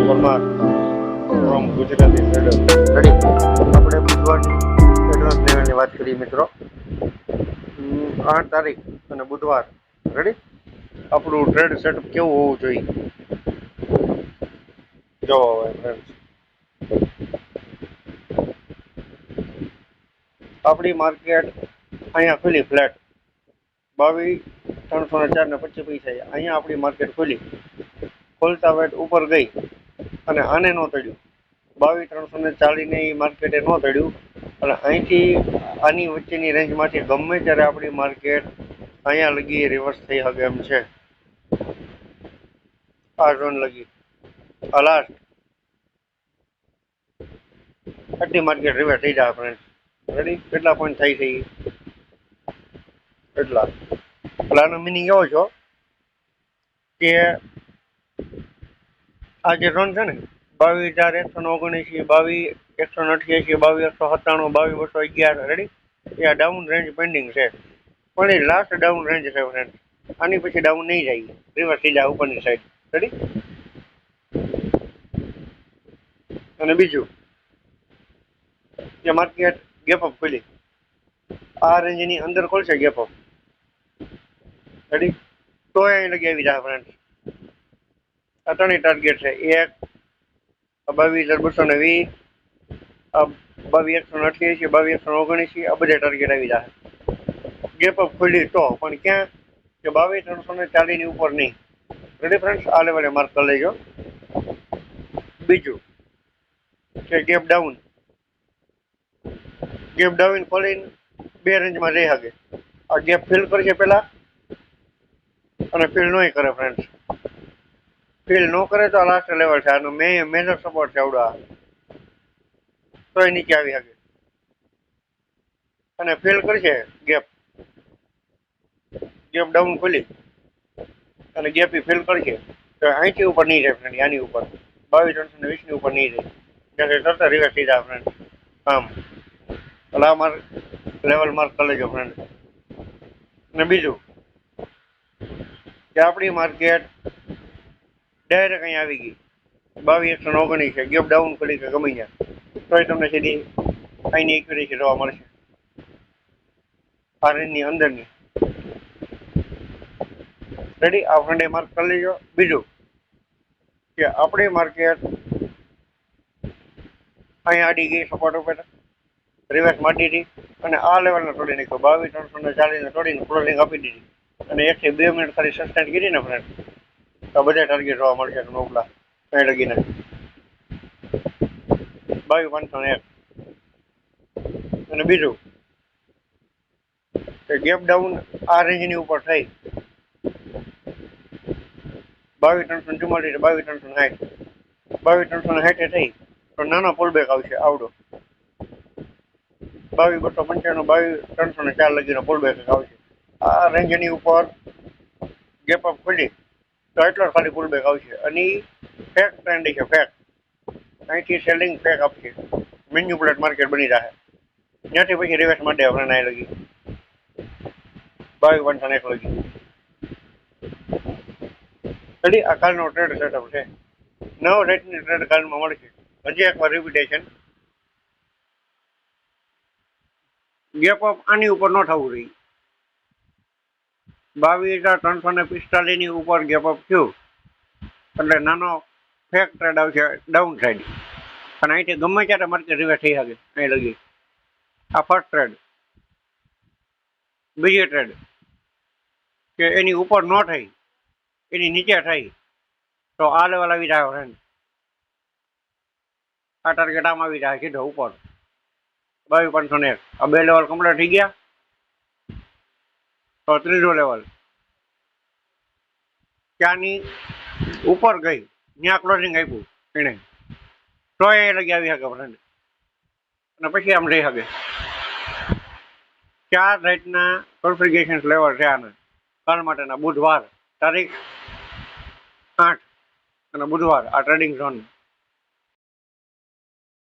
Parmar from Gujarati trader. Ready? આપણે બુધવારની advance લેવલની વાત કરીએ મિત્રો. 8 તારીખ અને બુધવાર. રેડી? આપણું ટ્રેડ સેટઅપ કેવું હોવું જોઈએ જો હવે ફ્રેન્ડ્સ, આપણી માર્કેટ અહીંયા ખુલી ફ્લેટ 22,304.25 અહીંયા આપણી માર્કેટ ખુલી. ખોલતા વેટ ઉપર ગઈ અને આને ન તળ્યું. 22,340 ને એ માર્કેટે ન તળ્યું અને અહીંથી આની વચ્ચેની રેન્જમાંથી ગમે ત્યારે આપણી માર્કેટ અહીંયા લગી રિવર્સ થઈ શકે એમ છે. આ ઝોન લગી આ લાસ્ટ આટલી માર્કેટ રિવર્સ થઈ જાય ફ્રેન્ડ. રેડી? કેટલા પોઈન્ટ થાય છે એટલા. એટલે આનો મિનિંગ એવો છો કે આ જે ઝોન છે ને 22,179, 22,188, 22,197, 22,211. રેડી? એ આ ડાઉન રેન્જ પેન્ડિંગ છે પણ એ લાસ્ટ ડાઉન રેન્જ છે ફ્રેન્ડ. આની પછી ડાઉન નહીં જાય, રિવર્સ થઈ જાય ઉપરની સાઈડ. રેડી? અને બીજું કે માર્કેટ ગેપ અપ ખુલી આ રેન્જની અંદર ખોલશે ગેપ અપ. રેડી? તો અહીં લગી આવી જાય ફ્રેન્ડ. આ ત્રણેય ટાર્ગેટ છે. એક 22,220, 22,188, 22,179, આ બધા ટાર્ગેટ આવી જાય. ગેપ અપ ખુલી તો પણ ક્યાં કે 22,340 ની ઉપર નહીં. Ready friends? આ લેવલે માર્ક કરી લેજો. બીજું કે ગેપ ડાઉન ખોલીને બે રેન્જમાં જઈ શકે. આ ગેપ ફિલ કરશે પેલા અને ફિલ નહીં કરે ફ્રેન્ડ્સ. ફિલ ન કરે તો આ લાસ્ટ લેવલ છે. આનો મેજર સપોર્ટ છે આવડો. તો એ નીચે આવી શકે અને ફિલ કરશે ગેપ ડાઉન ખોલી અને ગેપ ફિલ કરશે તો અહીંથી ઉપર નહીં જાય ફ્રેન્ડ. આની ઉપર 22,320 ની ઉપર નહીં જાય. ત્યાંથી તરત રિવર્સ થઈ જાય ફ્રેન્ડ. આમ એટલે આ માર્ક લેવલ માર્ક કરી લેજો ફ્રેન્ડ. અને બીજું કે આપણી માર્કેટ ડાયરેક્ટ અહીં આવી ગઈ 22,179 છે. ગેપ ડાઉન ખોલી કે ગમે ત્યાં તો તમને સીધી અહીંની એક્યુરેસી જોવા મળશે આ રેન્જની અંદરની. રેડી? આ ફ્રેન્ડે માર્ક કરી લેજો. બીજું કે આપણી માર્કેટ અહીંયા આડી ગઈ સપોર્ટ ઉપર રિવર્સ મારી દીધી અને આ લેવલને તોડી નાખ્યો. 22,340 ને તોડીને ક્લોઝિંગ આપી દીધી અને 1 થી 2 મિનિટ ખાલી સસ્ટેન કરી ને ફ્રેન્ડ તો બધા ટાર્ગેટ જોવા મળશે તમને ઉપલા અહીં લગીને 22,501. અને બીજું કે ગેપ ડાઉન આ રેન્જની ઉપર થઈ 22,344, 22,360, 22,360 થઈ તો નાનો પુલબેક આવશે આવડો. 22,295, 22,304 લગીનો પુલબેક આવશે. આ રેન્જની ઉપર ગેપ અપ ખુલી તો એટલો ખાલી પુલબેક આવશે અને ફેક ટ્રેન્ડ છે. ફેક અહીંથી સેલિંગ ફેક આપશે. મેન્યુપ્યુલેટ માર્કેટ બની રહે. ત્યાંથી પછી રિવર્સ માટે આપણે અહીં લગી 22,101 લગી. રેડી? આ કાલનો ટ્રેડ સેટઅપ છે. 9 રેટની ટ્રેડ કાલમાં મળશે. હજી એકવાર રિપીટેશન. ગેપ અપ આની ઉપર ન થવું જોઈએ. 22,345 ની ઉપર ગેપ અપ થયું એટલે નાનો ફેક ટ્રેડ આવશે ડાઉન સાઈડ અને અહીંથી ગમે ત્યારે માર્કેટ રિવર્સ થઈ શકે અહીં લગી. આ ફર્સ્ટ ટ્રેડ. બીજી ટ્રેડ કે એની ઉપર ન થઈ એની નીચે થઈ તો આ લેવલ આવી જાય ફ્રેન્ડ. આ ટાર્ગેટ આમ આવી જાય સીધો ઉપર 22,501. આ બે લેવલ કમ્પ્લીટ થઈ ગયા તો ત્રીજો લેવલ ત્યાંની ઉપર ગઈ ત્યાં ક્લોઝિંગ આપ્યું એને તો એ લગી આવી શકે ફ્રેન્ડ અને પછી આમ રહી શકે. 4 રાઈટના કન્ફિગરેશન લેવલ છે આના કાલ માટેના. બુધવાર તારીખ 8 અને બુધવાર આ ટ્રેડિંગ ઝોન